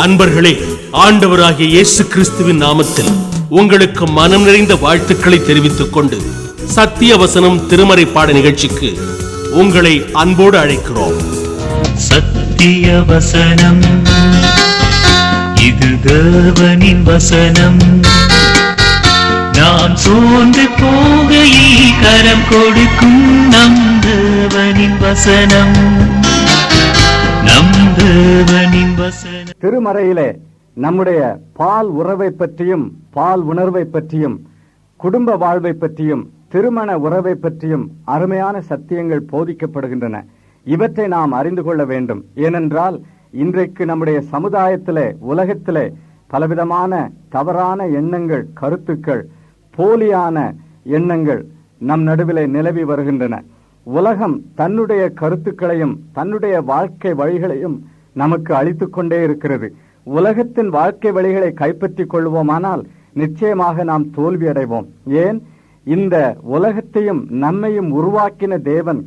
அன்பர்களே, ஆண்டவராகிய இயேசு கிறிஸ்துவின் நாமத்தில் உங்களுக்கு மனம் நிறைந்த வாழ்த்துக்களை தெரிவித்துக் கொண்டு சத்திய வசனம் திருமறை பாட நிகழ்ச்சிக்கு உங்களை அன்போடு அழைக்கிறோம். சத்திய வசனம், இது தேவனின் வசனம். நாம் சோர்ந்து போகையில் கரம் கொடுக்கும் நம் தேவனின் வசனம், நம் தேவனின் வசனம். திருமறையிலே நம்முடைய பால் உறவை பற்றியும் பால் உணர்வை பற்றியும் குடும்ப வாழ்வை பற்றியும் திருமண உறவை பற்றியும் அருமையான சத்தியங்கள் போதிக்கப்படுகின்றன. இவற்றை நாம் அறிந்து கொள்ள வேண்டும். ஏனென்றால் இன்றைக்கு நம்முடைய சமுதாயத்திலே, உலகத்திலே பலவிதமான தவறான எண்ணங்கள், கருத்துக்கள், போலியான எண்ணங்கள் நம் நடுவிலே நிலவி வருகின்றன. உலகம் தன்னுடைய கருத்துக்களையும் தன்னுடைய வாழ்க்கை வழிகளையும் நமக்கு அளித்துக் கொண்டே இருக்கிறது. உலகத்தின் வாழ்க்கை வழிகளை கைப்பற்றிக் கொள்வோமானால் நிச்சயமாக நாம் தோல்வி அடைவோம். ஏன்? இந்த உலகத்தையும் நம்மையும் உருவாக்கின தேவன்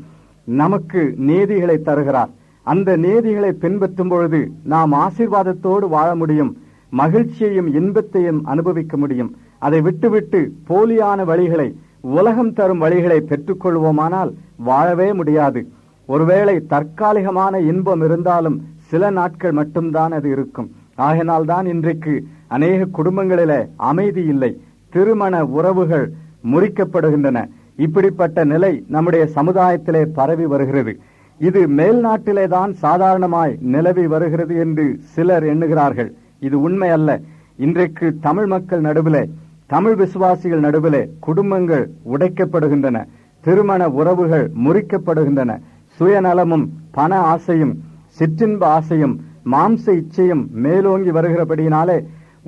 நமக்கு நீதிகளை தருகிறார். அந்த நீதிகளை பின்பற்றும் பொழுது நாம் ஆசீர்வாதத்தோடு வாழ முடியும், மகிழ்ச்சியையும் இன்பத்தையும் அனுபவிக்க முடியும். அதை விட்டுவிட்டு போலியான வழிகளை, உலகம் தரும் வழிகளை பெற்றுக்கொள்வோமானால் வாழவே முடியாது. ஒருவேளை தற்காலிகமான இன்பம் இருந்தாலும் சில நாட்கள் மட்டும்தான் அது இருக்கும். ஆகையினால் தான் இன்றைக்கு அநேக குடும்பங்களிலே அமைதி இல்லை, திருமண உறவுகள் முறிக்கப்படுகின்றன. இப்படிப்பட்ட நிலை நம்முடைய சமுதாயத்திலே பரவி வருகிறது. இது மேல் நாட்டிலே தான் சாதாரணமாய் நிலவி வருகிறது என்று சிலர் எண்ணுகிறார்கள். இது உண்மை அல்ல. இன்றைக்கு தமிழ் மக்கள் நடுவிலே, தமிழ் விசுவாசிகள் நடுவிலே குடும்பங்கள் உடைக்கப்படுகின்றன, திருமண உறவுகள் முறிக்கப்படுகின்றன. சுயநலமும் பண ஆசையும் சிற்றின்ப ஆசையும் மாம்ச இச்சையும் மேலோங்கி வருகிறபடியினாலே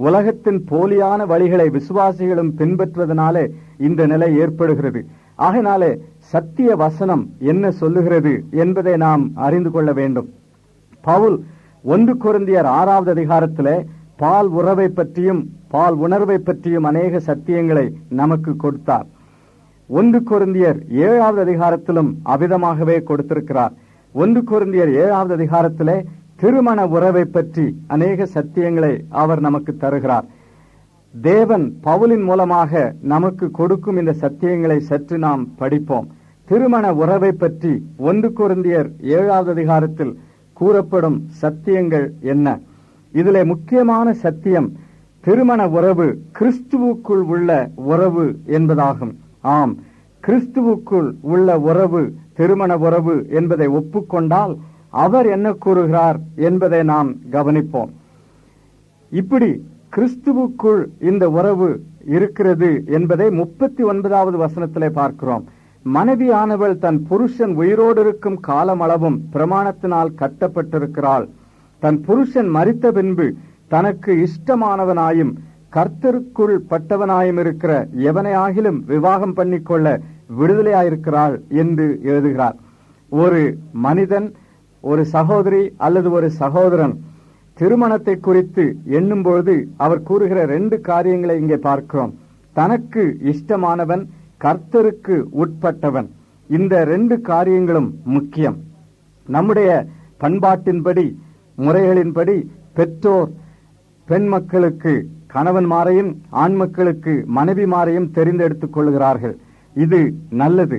உலகத்தின் போலியான வழிகளை விசுவாசிகளும் பின்பற்றுவதனாலே இந்த நிலை ஏற்படுகிறது. ஆகையினாலே சத்திய வசனம் என்ன சொல்லுகிறது என்பதை நாம் அறிந்து கொள்ள வேண்டும். பவுல் 1 கொரிந்தியர் 6வது அதிகாரத்திலே பால் உறவை பற்றியும் பால் உணர்வை பற்றியும் அநேக சத்தியங்களை நமக்கு கொடுத்தார். 1 கொரிந்தியர் 7வது அதிகாரத்திலும் அவ்விதமாகவே கொடுத்திருக்கிறார். 1 கொரிந்தியர் 7வது அதிகாரத்திலே திருமண உறவை பற்றி அநேக சத்தியங்களை அவர் நமக்கு தருகிறார். தேவன் பவுலின் மூலமாக நமக்கு கொடுக்கும் இந்த சத்தியங்களை சற்று நாம் படிப்போம். திருமண உறவை பற்றி 1 கொரிந்தியர் 7வது அதிகாரத்தில் கூறப்படும் சத்தியங்கள் என்ன? இதிலே முக்கியமான சத்தியம் திருமண உறவு கிறிஸ்துவுக்குள் உள்ள உறவு என்பதாகும். ஆம், கிறிஸ்துவுக்குள் உள்ள உறவு திருமண உறவு என்பதை ஒப்புக்கொண்டால் அவர் என்ன கூறுகிறார் என்பதை நாம் கவனிப்போம். இப்படி கிறிஸ்துவுக்குள் இந்த உறவு இருக்கிறது என்பதை 39வது வசனத்திலே பார்க்கிறோம். மனைவியானவள் தன் புருஷன் உயிரோடு இருக்கும் காலமளவும் பிரமாணத்தினால் கட்டப்பட்டிருக்கிறாள். தன் புருஷன் மரித்த பின்பு தனக்கு இஷ்டமானவனாயும் கர்த்தருக்குள் பட்டவனாயும் இருக்கிற எவனையாகிலும் விவாகம் பண்ணிக்கொள்ள விடுதலையாயிருக்கிறாள் என்று எழுதுகிறார். ஒரு மனிதன், ஒரு சகோதரி அல்லது ஒரு சகோதரன் திருமணத்தை குறித்து எண்ணும் பொழுது அவர் கூறுகிற 2 காரியங்களை இங்கே பார்க்கிறோம். தனக்கு இஷ்டமானவன், கர்த்தருக்கு உட்பட்டவன். இந்த 2 காரியங்களும் முக்கியம். நம்முடைய பண்பாட்டின்படி, முறைகளின்படி பெற்றோர் பெண் மக்களுக்கு கணவன்மாரையும் ஆண் மக்களுக்கு மனைவிமாரையும் தெரிந்தெடுத்துக் கொள்கிறார்கள். இது நல்லது.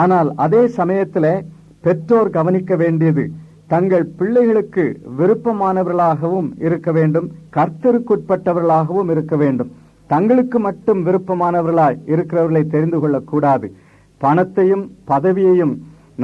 ஆனால் அதே சமயத்தில் பெற்றோர் கவனிக்க வேண்டியது தங்கள் பிள்ளைகளுக்கு விருப்பமானவர்களாகவும் இருக்க வேண்டும், கர்த்தருக்குட்பட்டவர்களாகவும் இருக்க வேண்டும். தங்களுக்கு மட்டும் விருப்பமானவர்களாய் இருக்கிறவர்களை தெரிந்து கொள்ளக்கூடாது. பணத்தையும் பதவியையும்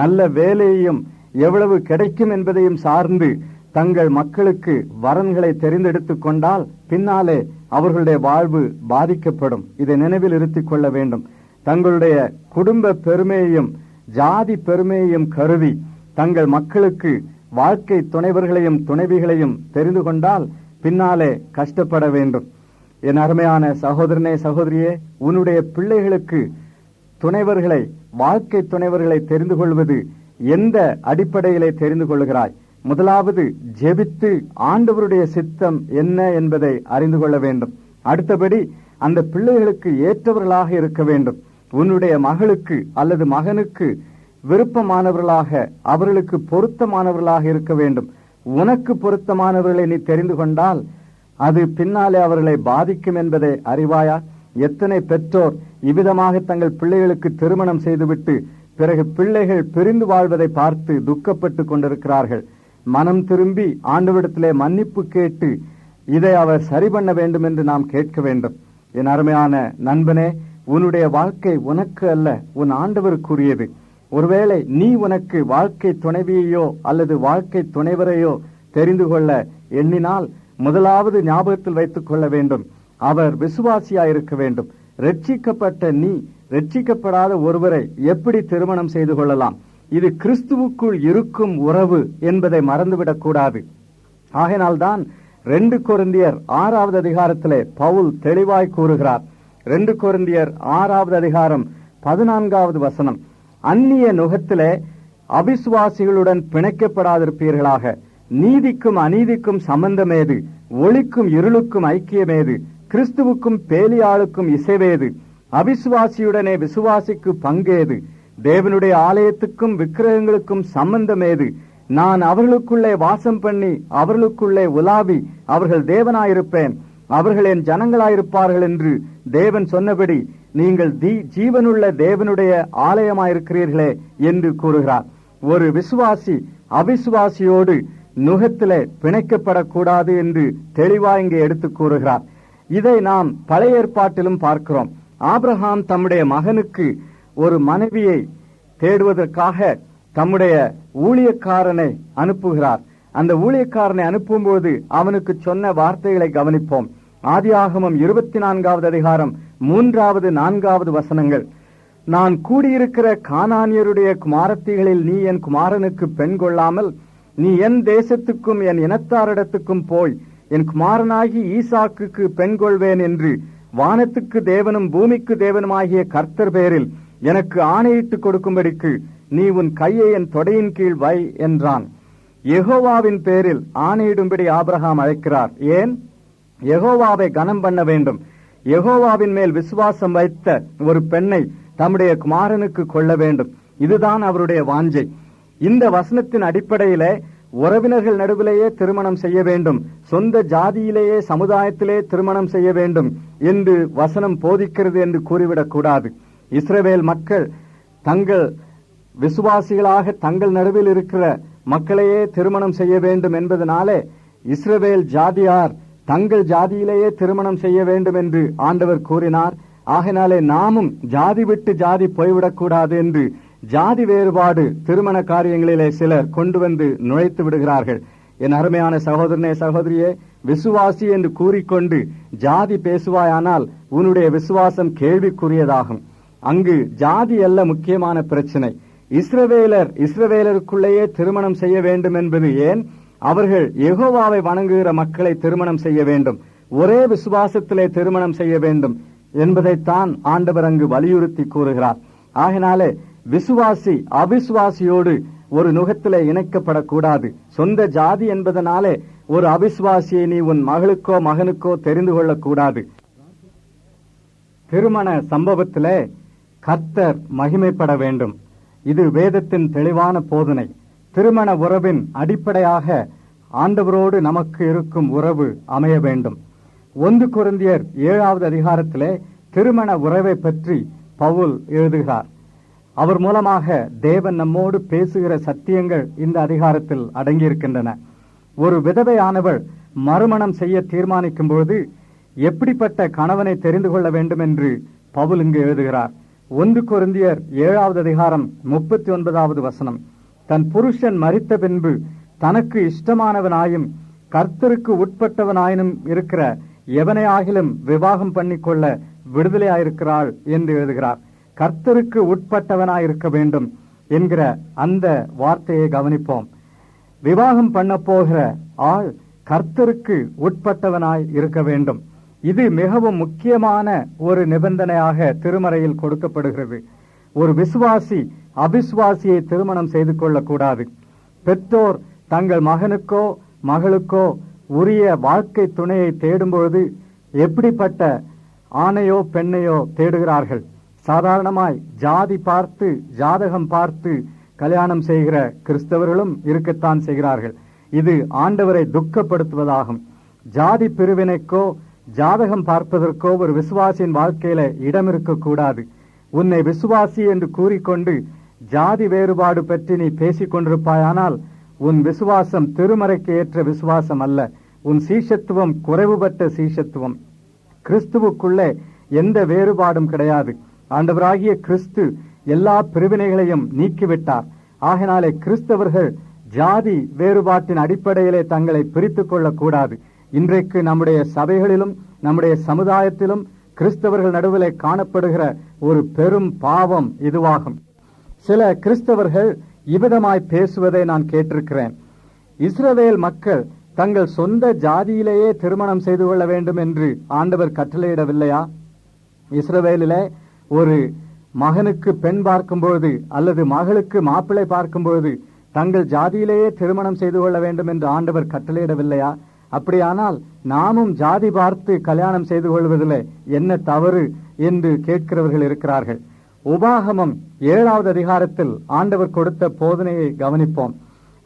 நல்ல வேலையையும் எவ்வளவு கிடைக்கும் என்பதையும் சார்ந்து தங்கள் மக்களுக்கு வரன்களை தெரிந்தெடுத்துக் கொண்டால் பின்னாலே அவர்களுடைய வாழ்வு பாதிக்கப்படும். இதை நினைவில் இருத்திக் கொள்ள வேண்டும். தங்களுடைய குடும்ப பெருமையையும் ஜாதி பெருமையையும் கருதி தங்கள் மக்களுக்கு வாழ்க்கை துணைவர்களையும் துணைவிகளையும் தெரிந்து கொண்டால் பின்னாலே கஷ்டப்பட வேண்டும். என் அருமையான சகோதரனே, சகோதரியே, உன்னுடைய பிள்ளைகளுக்கு துணைவர்களை, வாழ்க்கை துணைவர்களை தெரிந்து கொள்வது எந்த அடிப்படையிலே தெரிந்து கொள்கிறாய்? முதலாவது ஜெபித்து ஆண்டவருடைய சித்தம் என்ன என்பதை அறிந்து கொள்ள வேண்டும். அடுத்தபடி அந்த பிள்ளைகளுக்கு ஏற்றவர்களாக இருக்க வேண்டும். உன்னுடைய மகளுக்கு அல்லது மகனுக்கு விருப்பமானவர்களாக, அவர்களுக்கு பொருத்தமானவர்களாக இருக்க வேண்டும். உனக்கு பொருத்தமானவர்களை நீ தெரிந்து கொண்டால் அது பின்னாலே அவர்களை பாதிக்கும் என்பதை அறிவாயா? எத்தனை பெற்றோர் இவ்விதமாக தங்கள் பிள்ளைகளுக்கு திருமணம் செய்துவிட்டு பிறகு பிள்ளைகள் பிரிந்து வாழ்வதை பார்த்து துக்கப்பட்டு கொண்டிருக்கிறார்கள். மனம் திரும்பி ஆண்டவரிடத்திலே மன்னிப்பு கேட்டு இதை அவர் சரி பண்ண வேண்டும் என்று நாம் கேட்க வேண்டும். என் அருமையான நண்பனே, உன்னுடைய வாழ்க்கை உனக்கு அல்ல, உன் ஆண்டவருக்குரியது. ஒருவேளை நீ உனக்கு வாழ்க்கை துணைவியையோ அல்லது வாழ்க்கை துணைவரையோ தெரிந்து கொள்ள எண்ணினால் முதலாவது ஞாபகத்தில் வைத்துக் கொள்ள வேண்டும், அவர் விசுவாசியாயிருக்க வேண்டும். ரட்சிக்கப்பட்ட நீ ரட்சிக்கப்படாத ஒருவரை எப்படி திருமணம் செய்து கொள்ளலாம்? இது கிறிஸ்துவுக்குள் இருக்கும் உறவு என்பதை மறந்துவிடக் கூடாது. ஆகையினால்தான் 2 கொரிந்தியர் 6வது அதிகாரத்திலே பவுல் தெளிவாய் கூறுகிறார். 2 கொரிந்தியர் 6வது அதிகாரம் 14வது வசனம், அந்நிய நுகத்திலே அவிசுவாசிகளுடன் பிணைக்கப்படாதிருப்பீர்களாக. நீதிக்கும் அநீதிக்கும் சம்பந்தமேது? ஒளிக்கும் இருளுக்கும் ஐக்கியமேது? கிறிஸ்துவுக்கும் பேலியாளுக்கும் இசைவேது? அவிசுவாசியுடனே விசுவாசிக்கு பங்கேது? தேவனுடைய ஆலயத்துக்கும் விக்கிரகங்களுக்கும் சம்பந்தமேது? நான் அவர்களுக்குள்ளே வாசம் பண்ணி அவர்களுக்குள்ளே உலாவி அவர்கள் தேவனாயிருப்பேன், அவர்கள் என் ஜனங்களாயிருப்பார்கள் என்று தேவன் சொன்னபடி நீங்கள் ஜீவனுள்ள தேவனுடைய ஆலயமாயிருக்கிறீர்களே என்று கூறுகிறார். ஒரு விசுவாசி அவிசுவாசியோடு நுகத்திலே பிணைக்கப்படக்கூடாது என்று தெளிவாக இங்கே எடுத்து கூறுகிறார். இதை நாம் பழைய ஏற்பாட்டிலும் பார்க்கிறோம். ஆபிரகாம் தம்முடைய மகனுக்கு ஒரு மனைவியை தேடுவதற்காக தம்முடைய ஊழியக்காரனை அனுப்புகிறார். அந்த ஊழியக்காரனை அனுப்பும்போது அவனுக்கு சொன்ன வார்த்தைகளை கவனிப்போம். ஆதியாகமம் 24வது அதிகாரம் 3வது 4வது வசனங்கள், நான் கூடியிருக்கிற கானானியருடைய குமாரத்திகளில் நீ என் குமாரனுக்கு பெண் கொள்ளாமல் நீ என் தேசத்துக்கும் என் இனத்தாரிடத்துக்கும் போய் என் குமாரனாகி ஈசாக்குக்கு பெண் கொள்வேன் என்று வானத்துக்கு தேவனும் பூமிக்கு தேவனுமாகிய கர்த்தர் பேரில் எனக்கு ஆணையிட்டு கொடுக்கும்படிக்கு நீ உன் கையை என் தொடையின் கீழ் வை என்றான். யெகோவாவின் பேரில் ஆணையிடும்படி ஆபிரகாம் அழைக்கிறார். ஏன்? யெகோவாவை கனம் பண்ண வேண்டும். யெகோவாவின் மேல் விசுவாசம் வைத்த ஒரு பெண்ணை தம்முடைய குமாரனுக்கு கொள்ள வேண்டும். இதுதான் அவருடைய வாஞ்சை. இந்த வசனத்தின் அடிப்படையிலே உறவினர்கள் நடுவிலேயே திருமணம் செய்ய வேண்டும், சொந்த ஜாதியிலேயே சமுதாயத்திலே திருமணம் செய்ய வேண்டும் என்று வசனம் போதிக்கிறது என்று கூறிவிடக் கூடாது. இஸ்ரவேல் மக்கள் தங்கள் விசுவாசிகளாக தங்கள் நடுவில் இருக்கிற மக்களையே திருமணம் செய்ய வேண்டும் என்பதனாலே இஸ்ரவேல் ஜாதியார் தங்கள் ஜாதியிலேயே திருமணம் செய்ய வேண்டும் என்று ஆண்டவர் கூறினார். ஆகையினாலே நாமும் ஜாதி விட்டு ஜாதி போய்விடக்கூடாது என்று ஜாதி வேறுபாடு திருமண காரியங்களிலே சிலர் கொண்டு வந்து நுழைத்து விடுகிறார்கள். என் அருமையான சகோதரனே சகோதரியே, விசுவாசி என்று கூறிக்கொண்டு ஜாதி பேசுவாயானால் உன்னுடைய விசுவாசம் கேள்விக்குரியதாகும். அங்கு ஜாதி அல்ல முக்கியமான பிரச்சனை. இஸ்ரவேலருக்குள்ளேயே திருமணம் செய்ய வேண்டும் என்பது ஏன்? அவர்கள் யெகோவாவை வணங்குகிற மக்களை திருமணம் செய்ய வேண்டும், ஒரே விசுவாசத்திலே திருமணம் செய்ய வேண்டும் என்பதைத்தான் ஆண்டவர் அங்கு வலியுறுத்தி கூறுகிறார். ஆகினாலே விசுவாசி அவிசுவாசியோடு ஒரு நுகத்திலே இணைக்கப்படக்கூடாது. சொந்த ஜாதி என்பதனாலே ஒரு அவிசுவாசியை நீ உன் மகளுக்கோ மகனுக்கோ தெரிந்து கொள்ளக்கூடாது. திருமண சம்பவத்திலே கர்த்தர் மகிமைப்பட வேண்டும். இது வேதத்தின் தெளிவான போதனை. திருமண உறவின் அடிப்படையாக ஆண்டவரோடு நமக்கு இருக்கும் உறவு அமைய வேண்டும். 1 கொரிந்தியர் 7வது அதிகாரத்திலே திருமண உறவை பற்றி பவுல் எழுதுகிறார். அவர் மூலமாக தேவன் நம்மோடு பேசுகிற சத்தியங்கள் இந்த அதிகாரத்தில் அடங்கியிருக்கின்றன. ஒரு விதவையானவள் மறுமணம் செய்ய தீர்மானிக்கும் பொழுது எப்படிப்பட்ட கணவனை தெரிந்து கொள்ள வேண்டும் என்று பவுல் இங்கு எழுதுகிறார். 1 கொரிந்தியர் 7வது அதிகாரம் 39வது வசனம், தன் புருஷன் மரித்த பின்பு தனக்கு இஷ்டமானவனாயும் கர்த்தருக்கு உட்பட்டவனாயினும் இருக்கிற எவனையாகிலும் விவாகம் பண்ணிக்கொள்ள விடுதலையாயிருக்கிறாள் என்று எழுதுகிறார். கர்த்தருக்கு உட்பட்டவனாயிருக்க வேண்டும் என்கிற அந்த வார்த்தையை கவனிப்போம். விவாகம் பண்ண போகிற ஆள் கர்த்தருக்கு உட்பட்டவனாய் இருக்க வேண்டும். இது மிகவும் முக்கியமான ஒரு நிபந்தனையாக திருமறையில் கொடுக்கப்படுகிறது. ஒரு விசுவாசி அவிசுவாசியை திருமணம் செய்து கொள்ளக்கூடாது. பெற்றோர் தங்கள் மகனுக்கோ மகளுக்கோ உரிய வாழ்க்கை துணையை தேடும்பொழுது எப்படிப்பட்ட ஆணையோ பெண்ணையோ தேடுகிறார்கள்? சாதாரணமாய் ஜாதி பார்த்து ஜாதகம் பார்த்து கல்யாணம் செய்கிற கிறிஸ்தவர்களும் இருக்கத்தான் செய்கிறார்கள். இது ஆண்டவரை துக்கப்படுத்துவதாகும். ஜாதி பிரிவினைக்கோ ஜாதகம் பார்ப்பதற்கோ ஒரு விசுவாசியின் வாழ்க்கையில இடம் இருக்கக்கூடாது. உன்னை விசுவாசி என்று கூறிக்கொண்டு ஜாதி வேறுபாடு பற்றி நீ பேசிக் கொண்டிருப்பாயானால் உன் விசுவாசம் திருமறைக்கு ஏற்ற விசுவாசம் அல்ல. உன் சீஷத்துவம் குறைவுபட்ட சீஷத்துவம். கிறிஸ்துவுக்குள்ளே எந்த வேறுபாடும் கிடையாது. ஆண்டவராகிய கிறிஸ்து எல்லா பிரிவினைகளையும் நீக்கிவிட்டார். ஆகினாலே கிறிஸ்தவர்கள் ஜாதி வேறுபாட்டின் அடிப்படையிலே தங்களை பிரித்துக் கொள்ளக்கூடாது. இன்றைக்கு நம்முடைய சபைகளிலும் நம்முடைய சமுதாயத்திலும் கிறிஸ்தவர்கள் நடுவிலே காணப்படுகிற ஒரு பெரும் பாவம் இதுவாகும். சில கிறிஸ்தவர்கள் இவ்விதமாய் பேசுவதை நான் கேட்டிருக்கிறேன். இஸ்ரவேல் மக்கள் தங்கள் சொந்த ஜாதியிலேயே திருமணம் செய்து கொள்ள வேண்டும் என்று ஆண்டவர் கட்டளையிடவில்லையா? இஸ்ரவேலிலே ஒரு மகனுக்கு பெண் பார்க்கும்போது அல்லது மகளுக்கு மாப்பிள்ளை பார்க்கும்போது தங்கள் ஜாதியிலேயே திருமணம் செய்து கொள்ள வேண்டும் என்று ஆண்டவர் கட்டளையிடவில்லையா? அப்படியானால் நாமும் ஜாதி பார்த்து கல்யாணம் செய்து கொள்வதில் என்ன தவறு என்று கேட்கிறவர்கள் இருக்கிறார்கள். உபாகமம் 7வது அதிகாரத்தில் ஆண்டவர் கொடுத்த போதனையை கவனிப்போம்.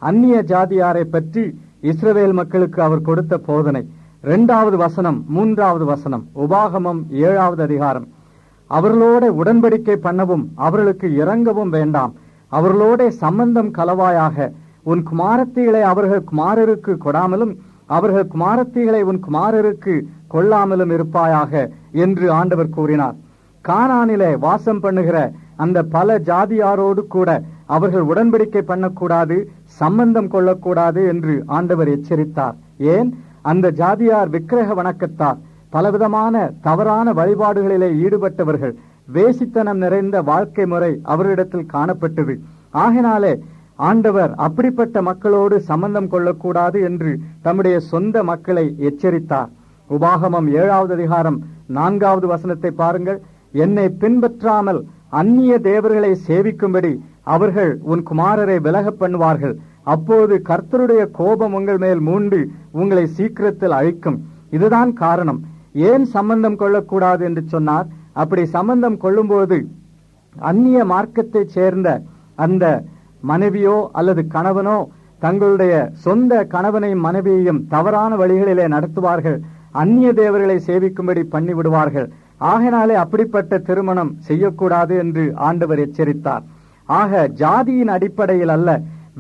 அந்நிய ஜாதியாரை பற்றி இஸ்ரவேல் மக்களுக்கு அவர் கொடுத்த போதனை 2வது வசனம் 3வது வசனம். உபாகமம் 7வது அதிகாரம். அவர்களோட உடன்படிக்கை பண்ணவும் அவர்களுக்கு இறங்கவும் வேண்டாம். அவர்களோட சம்பந்தம் கலவாயாக. உன் குமாரத்திகளை அவர்கள் குமாரருக்கு கொடாமலும் அவர்கள் குமாரத்திகளை உன் குமாரருக்கு கொள்ளாமலும் இருப்பாயாக என்று ஆண்டவர் கூறினார். கானானிலே வாசம் பண்ணுகிற அந்த பல ஜாதியாரோடு கூட அவர்கள் உடன்படிக்கை பண்ணக்கூடாது, சம்பந்தம் கொள்ளக்கூடாது என்று ஆண்டவர் எச்சரித்தார். ஏன்? அந்த ஜாதியார் விக்கிரக வணக்கத்தார், பலவிதமான தவறான வழிபாடுகளிலே ஈடுபட்டவர்கள். வேசித்தனம் நிறைந்த வாழ்க்கை முறை அவரிடத்தில் காணப்பட்டது. ஆகினாலே ஆண்டவர் அப்படிப்பட்ட மக்களோடு சம்பந்தம் கொள்ளக்கூடாது என்று தம்முடைய சொந்த மக்களை எச்சரித்தார். உபாகமம் 7வது அதிகாரம் 4வது வசனத்தை பாருங்கள். என்னை பின்பற்றாமல் அந்நிய தேவர்களை சேவிக்கும்படி அவர்கள் உன் குமாரரை விலக பண்ணுவார்கள். அப்போது கர்த்தருடைய கோபம் உங்கள் மேல் மூண்டு உங்களை சீக்கிரத்தில் அழிக்கும். இதுதான் காரணம். ஏன் சம்பந்தம் கொள்ளக்கூடாது என்று சொன்னார்? அப்படி சம்பந்தம் கொள்ளும்போது அந்நிய மார்க்கத்தை சேர்ந்த அந்த மனைவியோ அல்லது கணவனோ தங்களுடைய சொந்த கணவனையும் மனைவியையும் தவறான வழிகளிலே நடத்துவார்கள். அந்நிய தேவர்களை சேவிக்கும்படி பண்ணிவிடுவார்கள். ஆகினாலே அப்படிப்பட்ட திருமணம் செய்யக்கூடாது என்று ஆண்டவர் எச்சரித்தார். ஆக ஜாதியின் அடிப்படையில் அல்ல,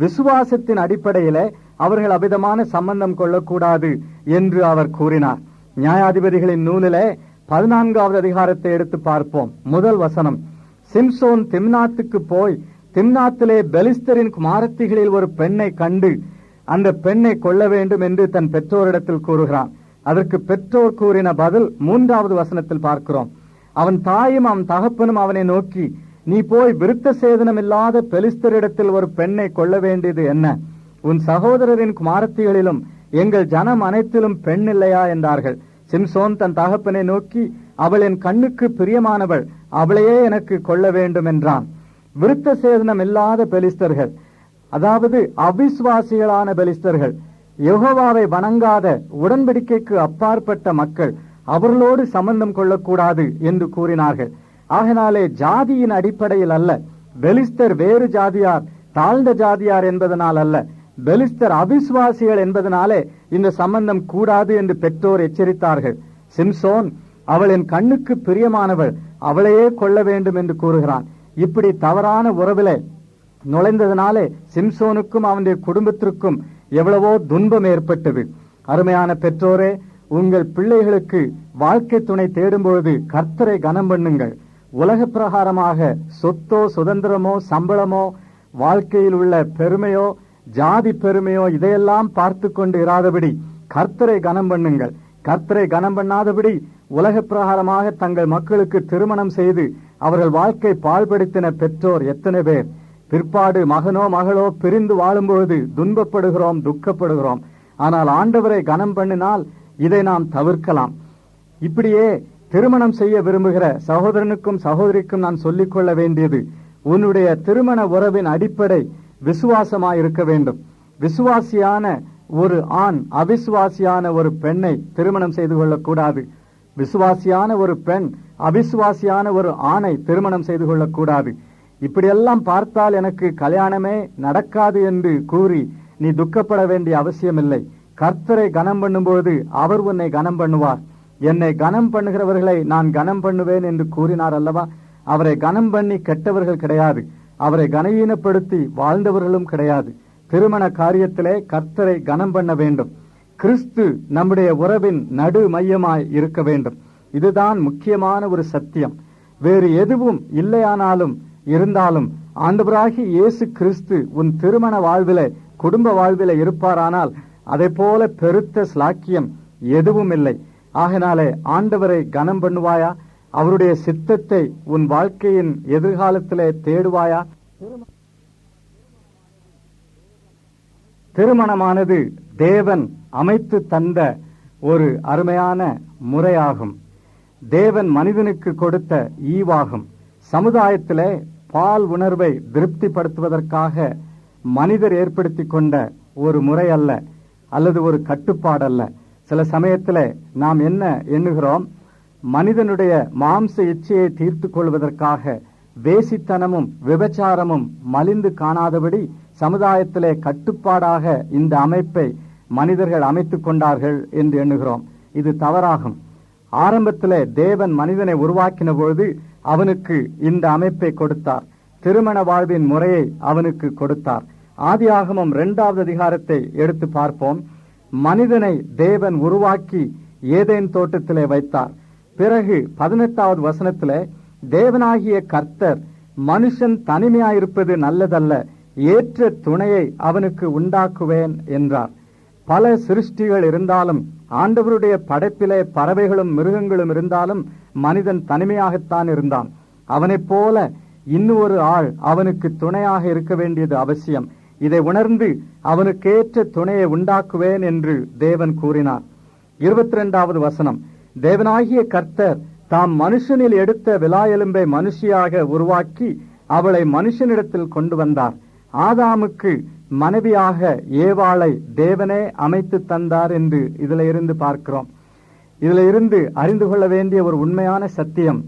விசுவாசத்தின் அடிப்படையிலே அவர்கள் அவ்விதமான சம்பந்தம் கொள்ளக்கூடாது என்று அவர் கூறினார். நியாயாதிபதிகளின் நூலிலே 14வது அதிகாரத்தை எடுத்து பார்ப்போம். முதல் வசனம். சிம்சோன் திம்னாத்துக்கு போய் திம்னாத்திலே பெலிஸ்தரின் குமாரத்திகளில் ஒரு பெண்ணை கண்டு அந்த பெண்ணை கொள்ள வேண்டும் என்று தன் பெற்றோரிடத்தில் கூறுகிறான். அதற்கு பெற்றோர் கூறின பதில் 3வது வசனத்தில் பார்க்கிறோம். அவன் தாயும் அவன் தகப்பனும் அவனை நோக்கி, நீ போய் விருத்த சேதனம் இல்லாத பெலிஸ்தரிடத்தில் ஒரு பெண்ணை கொள்ள வேண்டியது என்ன? உன் சகோதரரின் குமாரத்திகளிலும் எங்கள் ஜனம் அனைத்திலும் பெண் இல்லையா என்றார்கள். சிம்சோன் தன் தகப்பனை நோக்கி, அவள் என் கண்ணுக்கு பிரியமானவள், அவளையே எனக்கு கொள்ள வேண்டும் என்றான். விருத்த சேதனம் இல்லாத பெலிஸ்தர்கள், அதாவது அவிசுவாசிகளான பெலிஸ்தர்கள், யெகோவாவை வணங்காத உடன்படிக்கைக்கு அப்பாற்பட்ட மக்கள், அவர்களோடு சம்பந்தம் கொள்ளக்கூடாது என்று கூறினார்கள். ஆகினாலே ஜாதியின் அடிப்படையில் அல்ல, பெலிஸ்தர் வேறு ஜாதியார் தாழ்ந்த ஜாதியார் என்பதனால் அல்ல, பெலிஸ்தர் அவிசுவாசிகள் என்பதனாலே இந்த சம்பந்தம் கூடாது என்று பெற்றோர் எச்சரித்தார்கள். சிம்சோன் அவள் என் கண்ணுக்கு பிரியமானவள், அவளையே கொள்ள வேண்டும் என்று கூறுகிறான். இப்படி தவறான உறவிலே நுழைந்ததனாலே சிம்சோனுக்கும் அவனுடைய குடும்பத்திற்கும் எவ்வளவோ துன்பம் ஏற்பட்டது. அருமையான பெற்றோரே, உங்கள் பிள்ளைகளுக்கு வாழ்க்கை துணை தேடும்பொழுது கர்த்தரை கனம் பண்ணுங்கள். உலக பிரகாரமாக சொத்தோ சுதந்திரமோ சம்பளமோ வாழ்க்கையில் உள்ள பெருமையோ ஜாதி பெருமையோ இதையெல்லாம் பார்த்து கொண்டு இராதபடி கர்த்தரை கனம் பண்ணுங்கள். கர்த்தரை கனம் பண்ணாதபடி உலக பிரகாரமாக தங்கள் மக்களுக்கு திருமணம் செய்து அவர்கள் வாழ்க்கை பாழ்படுத்தின பெற்றோர் எத்தனை பேர்! பிற்பாடு மகனோ மகளோ பிரிந்து வாழும்பொழுது துன்பப்படுகிறோம், துக்கப்படுகிறோம். ஆனால் ஆண்டவரை கனம் பண்ணினால் இதை நாம் தவிர்க்கலாம். இப்படியே திருமணம் செய்ய விரும்புகிற சகோதரனுக்கும் சகோதரிக்கும் நான் சொல்லிக்கொள்ள வேண்டியது, உன்னுடைய திருமண உறவின் அடிப்படை விசுவாசமாயிருக்க வேண்டும். விசுவாசியான ஒரு ஆண் அவிசுவாசியான ஒரு பெண்ணை திருமணம் செய்து கொள்ளக்கூடாது. விசுவாசியான ஒரு பெண் அவிசுவாசியான ஒரு ஆணை திருமணம் செய்து கொள்ளக்கூடாது. இப்படியெல்லாம் பார்த்தால் எனக்கு கல்யாணமே நடக்காது என்று கூறி நீ துக்கப்பட வேண்டிய அவசியமில்லை. கர்த்தரை கனம் பண்ணும்போது அவர் உன்னை கனம் பண்ணுவார். என்னை கனம் பண்ணுகிறவர்களை நான் கனம் பண்ணுவேன் என்று கூறினார் அல்லவா? அவரை கனம் பண்ணி கெட்டவர்கள் கிடையாது, அவரை கனவீனப்படுத்தி வாழ்ந்தவர்களும் கிடையாது. திருமண காரியத்திலே கர்த்தரை கனம் பண்ண வேண்டும். கிறிஸ்து நம்முடைய உறவின் நடு மையமாய் இருக்க வேண்டும். இதுதான் முக்கியமான ஒரு சத்தியம். வேறு எதுவும் இல்லையானாலும் இருந்தாலும் ஆண்டவராகிய இயேசு கிறிஸ்து உன் திருமண வாழ்விலே குடும்ப வாழ்விலே இருப்பாரானால் அதை போல பெருத்த ஸ்லாக்கியம் எதுவும் இல்லை. ஆகினாலே ஆண்டவரை கனம் பண்ணுவாயா? அவருடைய சித்தத்தை உன் வாழ்க்கையின் எதிர்காலத்திலே தேடுவாயா? திருமணமானது தேவன் அமைத்து தந்த ஒரு அருமையான முறையாகும். தேவன் மனிதனுக்கு கொடுத்த ஈவாகும். சமுதாயத்திலே பால் உணர்வை திருப்திப்படுத்துவதற்காக மனிதர் ஏற்படுத்தி கொண்ட ஒரு முறை அல்ல, அல்லது ஒரு கட்டுப்பாடல்ல. சில சமயத்தில் நாம் என்ன எண்ணுகிறோம்? மனிதனுடைய மாம்ச இச்சையை தீர்த்து கொள்வதற்காக வேசித்தனமும் விபச்சாரமும் மலிந்து காணாதபடி சமுதாயத்திலே கட்டுப்பாடாக இந்த அமைப்பை மனிதர்கள் அமைத்துக் கொண்டார்கள் என்று எண்ணுகிறோம். இது தவறாகும். ஆரம்பத்திலே தேவன் மனிதனை உருவாக்கின பொழுது அவனுக்கு இந்த அமைப்பை கொடுத்தார். திருமண வாழ்வின் முறையை அவனுக்கு கொடுத்தார். ஆதியாகமம் 2வது அதிகாரத்தை எடுத்து பார்ப்போம். மனிதனை தேவன் உருவாக்கி ஏதேன் தோட்டத்திலே வைத்தார். பிறகு 18வது வசனத்திலே தேவனாகிய கர்த்தர் மனுஷன் தனிமையாயிருப்பது நல்லதல்ல, ஏற்ற துணையை அவனுக்கு உண்டாக்குவேன் என்றார். பல சிருஷ்டிகள் இருந்தாலும், ஆண்டவருடைய படைப்பிலே பறவைகளும் மிருகங்களும் இருந்தாலும் மனிதன் தனிமையாகத்தான் இருந்தான். அவனைப் போல இன்னொரு ஆள் அவனுக்கு துணையாக இருக்க வேண்டியது அவசியம். இதை உணர்ந்து அவனுக்கேற்ற துணையை உண்டாக்குவேன் என்று தேவன் கூறினார். 22வது வசனம், தேவனாகிய கர்த்தர் தாம் மனுஷனில் எடுத்த விலாயெலும்பை மனுஷியாக உருவாக்கி அவளை மனுஷனிடத்தில் கொண்டு வந்தார். ஆதாமுக்கு மனைவியாக ஏவாளை தேவனே அமைத்து தந்தார் என்று இதுல இருந்து பார்க்கிறோம். இதுல இருந்து அறிந்து கொள்ள வேண்டிய ஒரு உண்மையான சத்தியம்,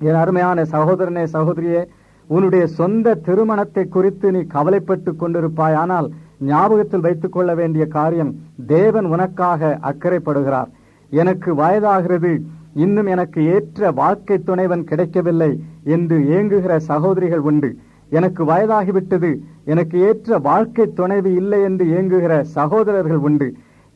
என் அருமையான சகோதரனே சகோதரியே, உன்னுடைய சொந்த திருமணத்தை குறித்து நீ கவலைப்பட்டு கொண்டிருப்பாயானால் ஞாபகத்தில் வைத்துக் கொள்ள வேண்டிய காரியம், தேவன் உனக்காக அக்கறைப்படுகிறார். எனக்கு வயதாகிறது, இன்னும் எனக்கு ஏற்ற வாழ்க்கை துணைவன் கிடைக்கவில்லை என்று ஏங்குகிற சகோதரிகள் உண்டு. எனக்கு வயதாகிவிட்டது, எனக்கு ஏற்ற வாழ்க்கை துணைவி இல்லை என்று ஏங்குகிற சகோதரர்கள் உண்டு.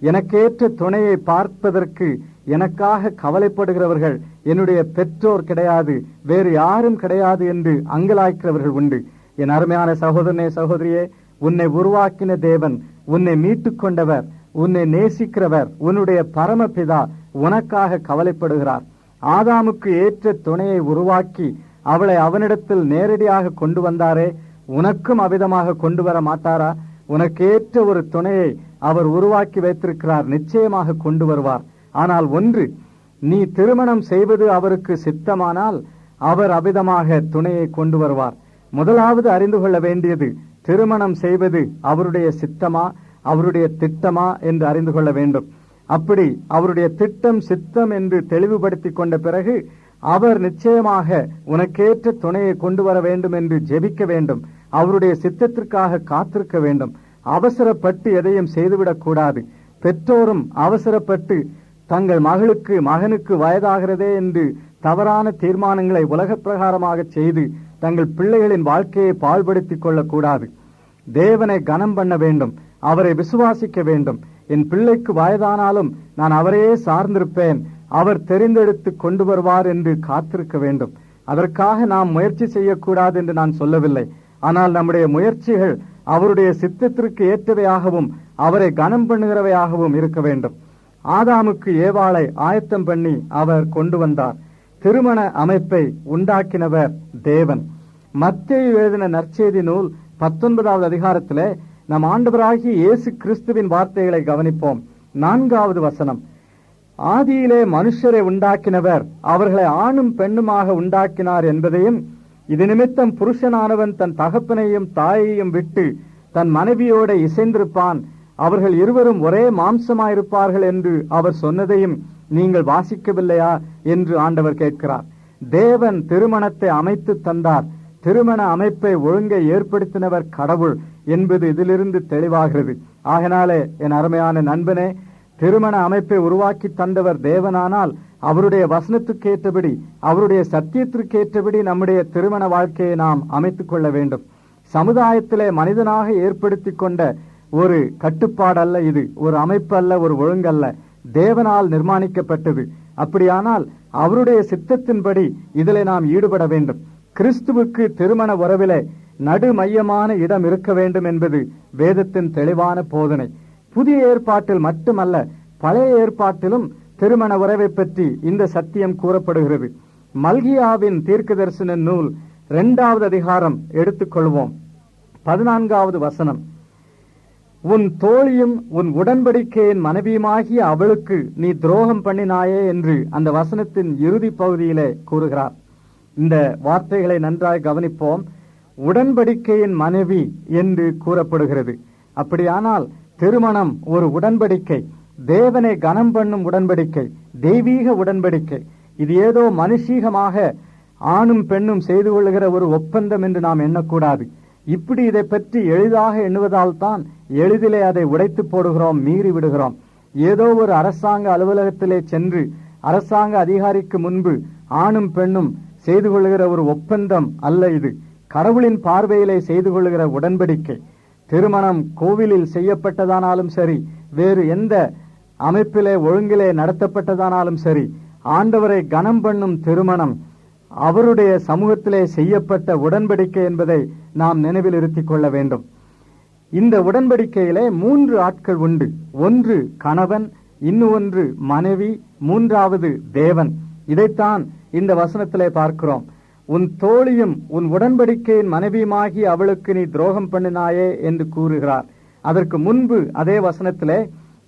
எனக்கேற்ற துணையை பார்ப்பதற்கு எனக்காக கவலைப்படுகிறவர்கள் என்னுடைய பெற்றோர் கிடையாது, வேறு யாரும் கிடையாது என்று அங்கலாய்க்கிறவர்கள் உண்டு. என் அருமையான சகோதரனே சகோதரியே, உன்னை உருவாக்கின தேவன், உன்னை மீட்டுக் கொண்டவர், உன்னை நேசிக்கிறவர், உன்னுடைய பரமபிதா உனக்காக கவலைப்படுகிறார். ஆதாமுக்கு ஏற்ற துணையை உருவாக்கி அவளை அவனிடத்தில் நேரடியாக கொண்டு வந்தாரே, உனக்கும் அவ்விதமாக கொண்டு வர மாட்டாரா? உனக்கேற்ற ஒரு துணையை அவர் உருவாக்கி வைத்திருக்கிறார், நிச்சயமாக கொண்டு வருவார். ஆனால் ஒன்று, நீ திருமணம் செய்வது அவருக்கு சித்தமானால் அவர் அவ்விதமாக துணையை கொண்டு வருவார். முதலாவது அறிந்து கொள்ள வேண்டியது, திருமணம் செய்வது அவருடைய சித்தமா அவருடைய திட்டமா என்று அறிந்து கொள்ள வேண்டும். அப்படி அவருடைய திட்டம் சித்தம் என்று தெளிவுபடுத்தி கொண்ட பிறகு அவர் நிச்சயமாக உனக்கேற்ற துணையை கொண்டு வர வேண்டும் என்று ஜெபிக்க வேண்டும். அவருடைய சித்தத்திற்காக காத்திருக்க வேண்டும். அவசரப்பட்டு எதையும் செய்துவிடக் கூடாது. பெற்றோரும் அவசரப்பட்டு தங்கள் மகனுக்கு வயதாகிறதே என்று தவறான தீர்மானங்களை உலக பிரகாரமாக செய்து தங்கள் பிள்ளைகளின் வாழ்க்கையை பாழ்படுத்திக் கொள்ளக்கூடாது. தேவனை கனம் பண்ண வேண்டும், அவரை விசுவாசிக்க வேண்டும். என் பிள்ளைக்கு வயதானாலும் நான் அவரையே சார்ந்திருப்பேன், அவர் தெரிந்தெடுத்து கொண்டு வருவார் என்று காத்திருக்க வேண்டும். அதற்காக நாம் முயற்சி செய்யக்கூடாது என்று நான் சொல்லவில்லை. ஆனால் நம்முடைய முயற்சிகள் அவருடைய சித்தத்திற்கு ஏற்றவையாகவும் அவரை கனம் பண்ணுகிறவையாகவும் இருக்க வேண்டும். ஆதாமுக்கு ஏவாளை ஆயத்தம் பண்ணி அவர் கொண்டு வந்தார். திருமண அமைப்பை உண்டாக்கினவர் தேவன். மத்தேயு எழுதின நற்செய்தி நூல் 19வது அதிகாரத்திலே நம் ஆண்டவராகிய இயேசு கிறிஸ்துவின் வார்த்தைகளை கவனிப்போம். 4வது வசனம், ஆதியிலே மனுஷரை உண்டாக்கினவர் அவர்களை ஆணும் பெண்ணுமாக உண்டாக்கினார் என்பதையும், இது நிமித்தம் புருஷனானவன் தன் தகப்பனையும் தாயையும் விட்டு தன் மனைவியோட இசைந்திருப்பான், அவர்கள் இருவரும் ஒரே மாம்சமாயிருப்பார்கள் என்று அவர் சொன்னதையும் நீங்கள் வாசிக்கவில்லையா என்று ஆண்டவர் கேட்கிறார். தேவன் திருமணத்தை அமைத்து தந்தார். திருமண அமைப்பை ஒழுங்கை ஏற்படுத்தினவர் கடவுள். என்பது இதிலிருந்து தெளிவாகிறது. ஆகினாலே என் அருமையான நண்பனே, திருமண அமைப்பை உருவாக்கி தந்தவர் தேவனானால் அவருடைய வசனத்துக்கேற்றபடி, அவருடைய சத்தியத்திற்கேற்றபடி நம்முடைய திருமண வாழ்க்கையை நாம் அமைத்துக் கொள்ள வேண்டும். சமுதாயத்திலே மனிதனாக ஏற்படுத்தி கொண்ட ஒரு கட்டுப்பாடல்ல இது, ஒரு அமைப்பு அல்ல, ஒரு ஒழுங்கல்ல, தேவனால் நிர்மாணிக்கப்பட்டது. அப்படியானால் அவருடைய சித்தத்தின்படி இதிலே நாம் ஈடுபட வேண்டும். கிறிஸ்துவுக்கு திருமண உறவிலே நடுமையமான இடம் இருக்க வேண்டும் என்பது வேதத்தின் தெளிவான போதனை. புதிய ஏற்பாட்டில் மட்டுமல்ல, பழைய ஏற்பாட்டிலும் திருமண உறவை பற்றி இந்த சத்தியம் கூறப்படுகிறது. மல்கியாவின் தீர்க்கதரிசன நூல் 2வது அதிகாரம் எடுத்துக்கொள்வோம். 14வது வசனம், உன் தோழியும் உன் உடன்படிக்கையின் மனைவியுமாகிய அவளுக்கு நீ துரோகம் பண்ணினாயே என்று அந்த வசனத்தின் இறுதி பகுதியிலே கூறுகிறார். இந்த வார்த்தைகளை நன்றாய் கவனிப்போம். உடன்படிக்கையின் மனைவி என்று கூறப்படுகிறது. அப்படியானால் திருமணம் ஒரு உடன்படிக்கை, தேவனை கனம் பண்ணும் உடன்படிக்கை, தெய்வீக உடன்படிக்கை. இது ஏதோ மனுஷீகமாக ஆணும் பெண்ணும் செய்து கொள்ளுகிற ஒரு ஒப்பந்தம் என்று நாம் எண்ணக்கூடாது. இப்படி இதை பற்றி எளிதாக எண்ணுவதால் தான் எளிதிலே அதை உடைத்து போடுகிறோம், மீறி விடுகிறோம். ஏதோ ஒரு அரசாங்க அலுவலகத்திலே சென்று அரசாங்க அதிகாரிக்கு முன்பு ஆணும் பெண்ணும் செய்து கொள்ளுகிற ஒரு ஒப்பந்தம் அல்ல இது. கடவுளின் பார்வையிலே செய்து கொள்ளுகிற உடன்படிக்கை. திருமணம் கோவிலில் செய்யப்பட்டதானாலும் சரி, வேறு எந்த அமைப்பிலே ஒழுங்கிலே நடத்தப்பட்டதானாலும் சரி, ஆண்டவரை கனம் பண்ணும் திருமணம் அவருடைய சமூகத்திலே செய்யப்பட்ட உடன்படிக்கை என்பதை நாம் நினைவில் இருத்திக் கொள்ள வேண்டும். இந்த உடன்படிக்கையிலே 3 ஆட்கள் உண்டு. ஒன்று கணவன், இன்னொன்று மனைவி, மூன்றாவது தேவன். இதைத்தான் இந்த வசனத்திலே பார்க்கிறோம். உன் தோழியும் உன் உடன்படிக்கையின் மனைவியுமாகி அவளுக்கு நீ துரோகம் பண்ணினாயே என்று கூறுகிறார். அதற்கு முன்பு அதே வசனத்திலே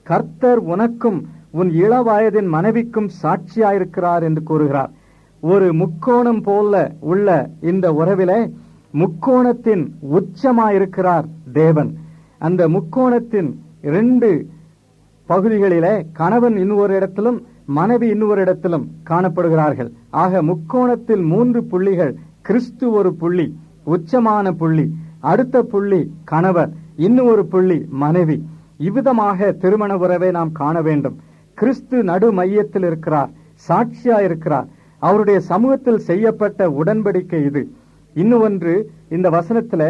கர்த்தர் உனக்கும் உன் இளவயதின் மனைவிக்கும் சாட்சியாயிருக்கிறார் என்று கூறுகிறார். ஒரு முக்கோணம் போல உள்ள இந்த உறவிலே முக்கோணத்தின் உச்சமாயிருக்கிறார் தேவன். அந்த முக்கோணத்தின் 2 பகுதிகளிலே கணவன் இன்னொரு இடத்திலும் மனைவி இன்னொரு இடத்திலும் காணப்படுகிறார்கள். ஆக முக்கோணத்தில் 3 புள்ளிகள். கிறிஸ்து ஒரு புள்ளி, உச்சமான புள்ளி. அடுத்த புள்ளி கணவர், இன்னொரு புள்ளி மனைவி. இவ்விதமாக திருமண உறவை நாம் காண வேண்டும். கிறிஸ்து நடு மையத்தில் இருக்கிறார், சாட்சியா இருக்கிறார். அவருடைய சமூகத்தில் செய்யப்பட்ட உடன்படிக்கை இது. இன்னொன்று, இந்த வசனத்துல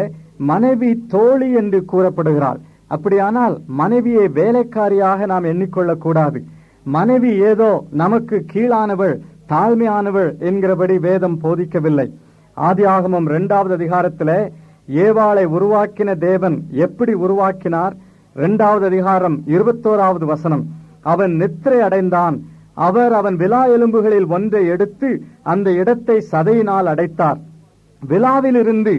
மனைவி தோழி என்று கூறப்படுகிறாள். அப்படியானால் மனைவியை வேலைக்காரியாக நாம் எண்ணிக்கொள்ளக் கூடாது. மனைவி ஏதோ நமக்கு கீழானவள், தாழ்மையானவள் என்கிறபடி வேதம் போதிக்கவில்லை. ஆதியாகமம் 2வது அதிகாரத்திலே ஏவாளை உருவாக்கின தேவன் எப்படி உருவாக்கினார்? 2வது அதிகாரம் 21வது வசனம், அவன் நித்திரை அடைந்தான், அவர் அவன் விலா எலும்புகளில் ஒன்றை எடுத்து அந்த இடத்தை சதையினால் அடைத்தார். விலாவிலிருந்து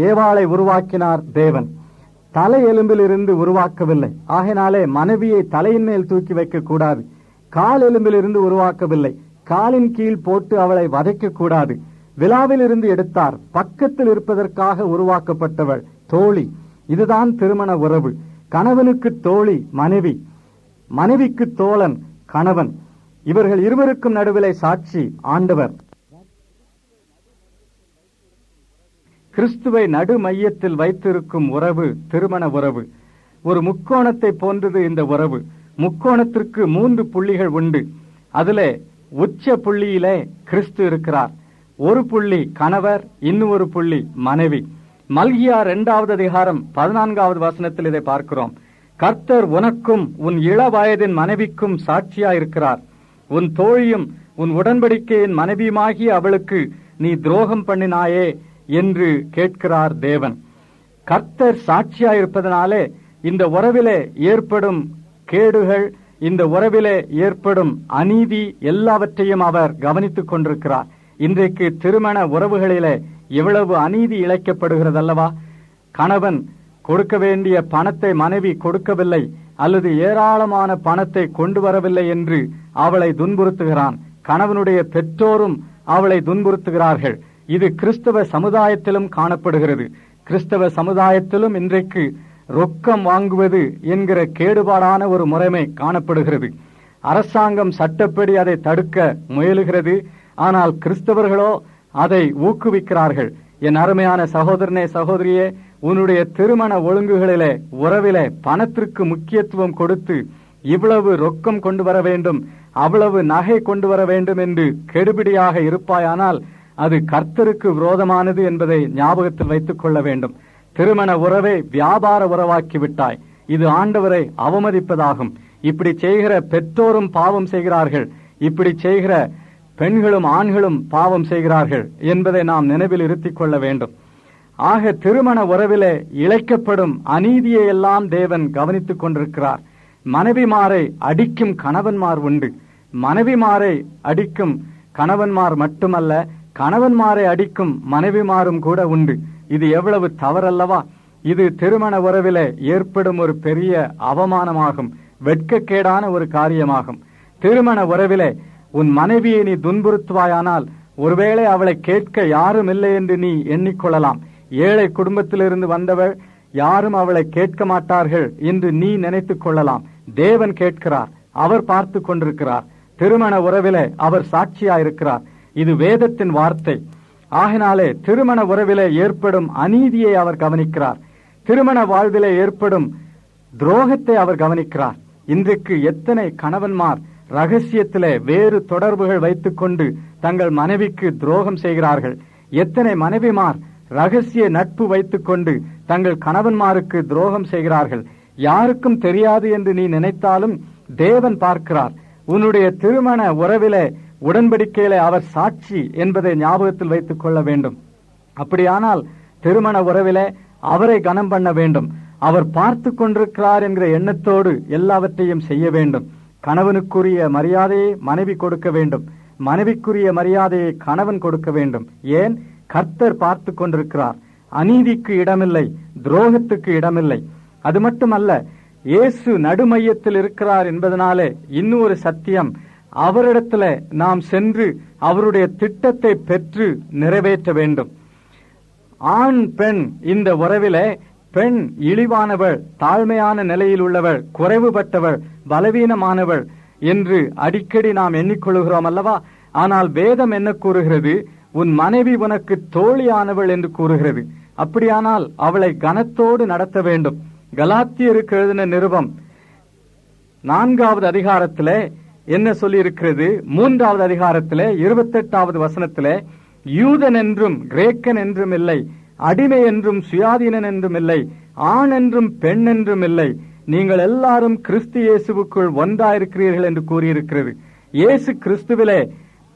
ஏவாளை உருவாக்கினார் தேவன், தலை எலும்பிலிருந்து உருவாக்கவில்லை. ஆகினாலே மனைவியை தலையின் மேல் தூக்கி வைக்க கூடாது. கால் எலும்பிலிருந்து உருவாக்கவில்லை, காலின் கீழ் போட்டு அவளை வதைக்க கூடாது. விலாவிலிருந்து எடுத்தார், பக்கத்தில் இருப்பதற்காக உருவாக்கப்பட்டவள் தோழி. இதுதான் திருமண உறவு. கணவனுக்கு தோழி மனைவி, மனைவிக்கு தோழன் கணவன். இவர்கள் இருவருக்கும் நடுவிலே சாட்சி ஆண்டவர். கிறிஸ்துவை நடு மையத்தில் வைத்திருக்கும் உறவு திருமண உறவு. ஒரு முக்கோணத்தை போன்றது இந்த உறவு. முக்கோணத்திற்கு 3 புள்ளிகள் உண்டு. அதிலே உச்ச புள்ளியிலே கிறிஸ்து இருக்கிறார். ஒரு புள்ளி கணவர், இன்னொரு புள்ளி மனைவி. மல்கியா 2வது அதிகாரம் 14வது வசனத்தில் இதை பார்க்கிறோம். கர்த்தர் உனக்கும் உன் இளவயதின் மனைவிக்கும் சாட்சியா இருக்கிறார். உன் தோழியும் உன் உடன்படிக்கையின் மனைவியுமாகி அவளுக்கு நீ துரோகம் பண்ணினாயே என்று கேட்கிறார் தேவன். கர்த்தர் சாட்சியா இருப்பதனாலே இந்த உறவிலே ஏற்படும் கேடுகள், இந்த உறவிலே ஏற்படும் அநீதி எல்லாவற்றையும் அவர் கவனித்துக் கொண்டிருக்கிறார். இன்றைக்கு திருமண உறவுகளிலே எவ்வளவு அநீதி இழைக்கப்படுகிறது அல்லவா? கணவன் கொடுக்க வேண்டிய பணத்தை மனைவி கொடுக்கவில்லை, அல்லது ஏராளமான பணத்தை கொண்டு வரவில்லை என்று அவளை துன்புறுத்துகிறான். கணவனுடைய பெற்றோரும் அவளை துன்புறுத்துகிறார்கள். இது கிறிஸ்தவ சமுதாயத்திலும் காணப்படுகிறது. கிறிஸ்தவ சமுதாயத்திலும் இன்றைக்கு ரொக்கம் வாங்குவது என்கிற கேடுபாடான ஒரு முறைமை காணப்படுகிறது. அரசாங்கம் சட்டப்படி அதை தடுக்க முயலுகிறது. ஆனால் கிறிஸ்தவர்களோ அதை ஊக்குவிக்கிறார்கள். என் அருமையான சகோதரனே, சகோதரியே, உன்னுடைய திருமண ஒழுங்குகளிலே, உறவிலே பணத்திற்கு முக்கியத்துவம் கொடுத்து இவ்வளவு ரொக்கம் கொண்டு வர வேண்டும், அவ்வளவு நகை கொண்டு வர வேண்டும் என்று கெடுபிடியாக இருப்பாயானால் அது கர்த்தருக்கு விரோதமானது என்பதை ஞாபகத்தில் வைத்துக் கொள்ள வேண்டும். திருமண உறவை வியாபார உறவாக்கி விட்டாய். இது ஆண்டவரை அவமதிப்பதாகும். இப்படி செய்கிற பெற்றோரும் பாவம் செய்கிறார்கள், இப்படி செய்கிற பெண்களும் ஆண்களும் பாவம் செய்கிறார்கள் என்பதை நாம் நினைவில் இருத்திக் கொள்ள வேண்டும். ஆக திருமண உறவிலே இழைக்கப்படும் அநீதியை எல்லாம் தேவன் கவனித்துக் கொண்டிருக்கிறார். மனைவிமாரை அடிக்கும் கணவன்மார் உண்டு. மனைவிமாரை அடிக்கும் கணவன்மார் மட்டுமல்ல, கணவன்மாரை அடிக்கும் மனைவிமாரும் கூட உண்டு. இது எவ்வளவு தவறல்லவா? இது திருமண உறவிலே ஏற்படும் ஒரு பெரிய அவமானமாகும், வெட்கக்கேடான ஒரு காரியமாகும். திருமண உறவிலே உன் மனைவியை நீ துன்புறுத்துவாயானால் ஒருவேளை அவளை கேட்க யாரும் இல்லை என்று நீ எண்ணிக்கொள்ளலாம். ஏழை குடும்பத்திலிருந்து வந்தவள், யாரும் அவளை கேட்க மாட்டார்கள் என்று நீ நினைத்துக் கொள்ளலாம். தேவன் கேட்கிறார், அவர் பார்த்து கொண்டிருக்கிறார். திருமண உறவிலே அவர் சாட்சியாயிருக்கிறார். இது வேதத்தின் வார்த்தை. ஆகினாலே திருமண உறவிலே ஏற்படும் அநீதியை அவர் கவனிக்கிறார். திருமண வாழ்விலே ஏற்படும் துரோகத்தை அவர் கவனிக்கிறார். இன்றைக்கு எத்தனை கணவன்மார் ரகசியத்திலே வேறு தொடர்புகள் வைத்துக் கொண்டு தங்கள் மனைவிக்கு துரோகம் செய்கிறார்கள். எத்தனை மனைவிமார் ரகசிய நட்பு வைத்துக் கொண்டு தங்கள் கணவன்மாருக்கு துரோகம் செய்கிறார்கள். யாருக்கும் தெரியாது என்று நீ நினைத்தாலும் தேவன் பார்க்கிறார். உன்னுடைய திருமண உறவிலே உடன்படிக்கையிலே அவர் சாட்சி என்பதை ஞாபகத்தில் வைத்துக் கொள்ள வேண்டும். அப்படியானால் திருமண உறவிலே அவரை கனம் பண்ண வேண்டும். அவர் பார்த்து கொண்டிருக்கிறார் என்கிற எண்ணத்தோடு எல்லாவற்றையும் செய்ய வேண்டும். கணவனுக்குரிய மரியாதையை மனைவி கொடுக்க வேண்டும், மனைவிக்குரிய மரியாதையை கணவன் கொடுக்க வேண்டும். ஏன்? கர்த்தர் பார்த்து கொண்டிருக்கிறார். அநீதிக்கு இடமில்லை, துரோகத்துக்கு இடமில்லை. அது மட்டுமல்ல, இயேசு நடுமையத்தில் இருக்கிறார் என்பதனாலே இன்னொரு சத்தியம், அவரிடத்துல நாம் சென்று அவருடைய திட்டத்தை பெற்று நிறைவேற்ற வேண்டும். ஆண் பெண் இந்த உறவிலே பெண் இழிவானவள், தாழ்மையான நிலையில் உள்ளவள், குறைவுபட்டவள், பலவீனமானவள் என்று அடிக்கடி நாம் எண்ணிக்கொள்கிறோம் அல்லவா? ஆனால் வேதம் என்ன கூறுகிறது? உன் மனைவி உனக்கு தோழியானவள் என்று கூறுகிறது. அப்படியானால் அவளை கனத்தோடு நடத்த வேண்டும். கலாத்தியருக்கு எழுதின நிருபம் 4வது அதிகாரத்திலே என்ன சொல்லி இருக்கிறது? 3வது அதிகாரத்திலே 28வது வசனத்திலே, யூதன் என்றும் கிரேக்கன் என்றும் இல்லை, அடிமை என்றும் சுயாதீனன் என்றும் இல்லை, ஆண் என்றும் பெண் என்றும் இல்லை, நீங்கள் எல்லாரும் கிறிஸ்து இயேசுவுக்குள் ஒன்றாயிருக்கிறீர்கள் என்று கூறியிருக்கிறது. இயேசு கிறிஸ்துவிலே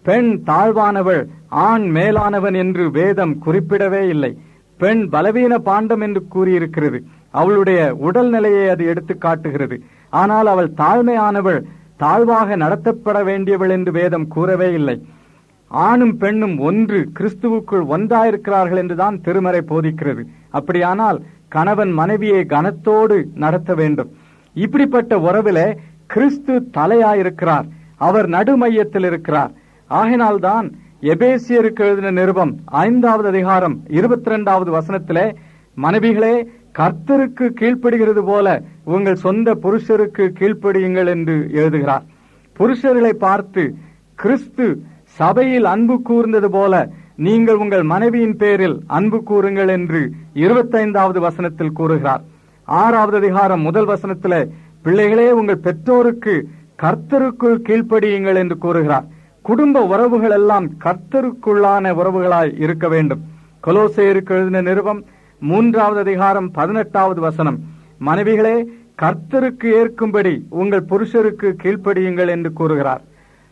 பெண் தாழ்வானவள், ஆண் மேலானவன் என்று வேதம் குறிப்பிடவே இல்லை. பெண் பலவீன பாண்டம் என்று கூறியிருக்கிறது. அவளுடைய உடல் நிலையை அது எடுத்து காட்டுகிறது. ஆனால் அவள் தாழ்மையானவள், தாழ்வாக நடத்தப்பட வேண்டியவள் என்று வேதம் கூறவே இல்லை. ஆணும் பெண்ணும் ஒன்று, கிறிஸ்துவுக்குள் ஒன்றாயிருக்கிறார்கள் என்றுதான் திருமறை போதிக்கிறது. அப்படியானால் கணவன் மனைவியை கனத்தோடு நடத்த வேண்டும். இப்படிப்பட்ட உறவிலே கிறிஸ்து தலையாயிருக்கிறார், அவர் நடுமையத்தில் இருக்கிறார். ஆகினால்தான் எபேசியருக்கு எழுதின நிருபம் 5வது அதிகாரம் 22வது வசனத்திலே, மனைவிகளே கர்த்தருக்கு கீழ்ப்படுகிறது போல உங்கள் சொந்த புருஷருக்கு கீழ்ப்படியுங்கள் என்று எழுதுகிறார். புருஷர்களை பார்த்து கிறிஸ்து சபையில் அன்பு கூர்ந்தது போல நீங்கள் உங்கள் மனைவியின் பேரில் அன்பு கூறுங்கள் என்று 25வது வசனத்தில் கூறுகிறார். 6வது அதிகாரம் 1 வசனத்திலே, பிள்ளைகளே உங்கள் பெற்றோருக்கு கர்த்தருக்குள் கீழ்ப்படியுங்கள் என்று கூறுகிறார். குடும்ப உறவுகள் எல்லாம் கர்த்தருக்குள்ளான உறவுகளாய் இருக்க வேண்டும். கொலோசையருக்கு எழுதின நிருபம் 3வது அதிகாரம் 18வது வசனம், மனைவிகளே கர்த்தருக்கு ஏற்கும்படி உங்கள் புருஷருக்கு கீழ்ப்படியுங்கள் என்று கூறுகிறார்.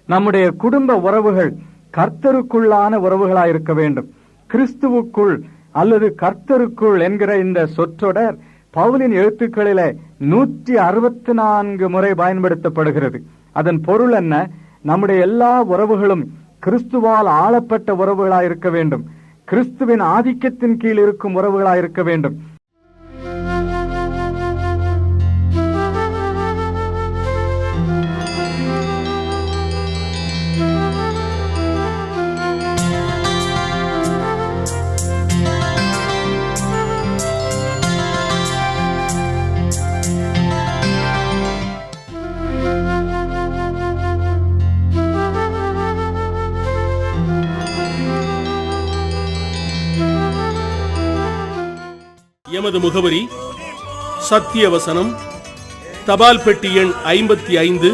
நம்முடைய குடும்ப உறவுகள் கர்த்தருக்குள்ளான உறவுகளாயிருக்க வேண்டும். கிறிஸ்துவுக்குள் அல்லது கர்த்தருக்குள் என்கிற இந்த சொற்றொடர் பவுலின் எழுத்துக்களிலே 164 முறை பயன்படுத்தப்படுகிறது. அதன் பொருள் என்ன? நம்முடைய எல்லா உறவுகளும் கிறிஸ்துவால் ஆளப்பட்ட உறவுகளாயிருக்க வேண்டும். கிறிஸ்துவின் ஆதிக்கத்தின் கீழ் இருக்கும் உறவுகளாயிருக்க வேண்டும். எமது முகவரி சத்தியவசனம், தபால் பெட்டி எண் 55,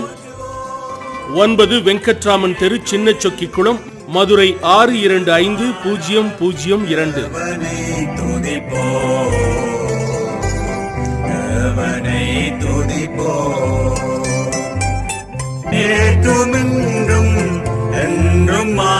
9 வெங்கட்ராமன் தெரு, சின்ன சொக்கிக்குளம், மதுரை 625002. நேற்றும் இன்றும் என்றும்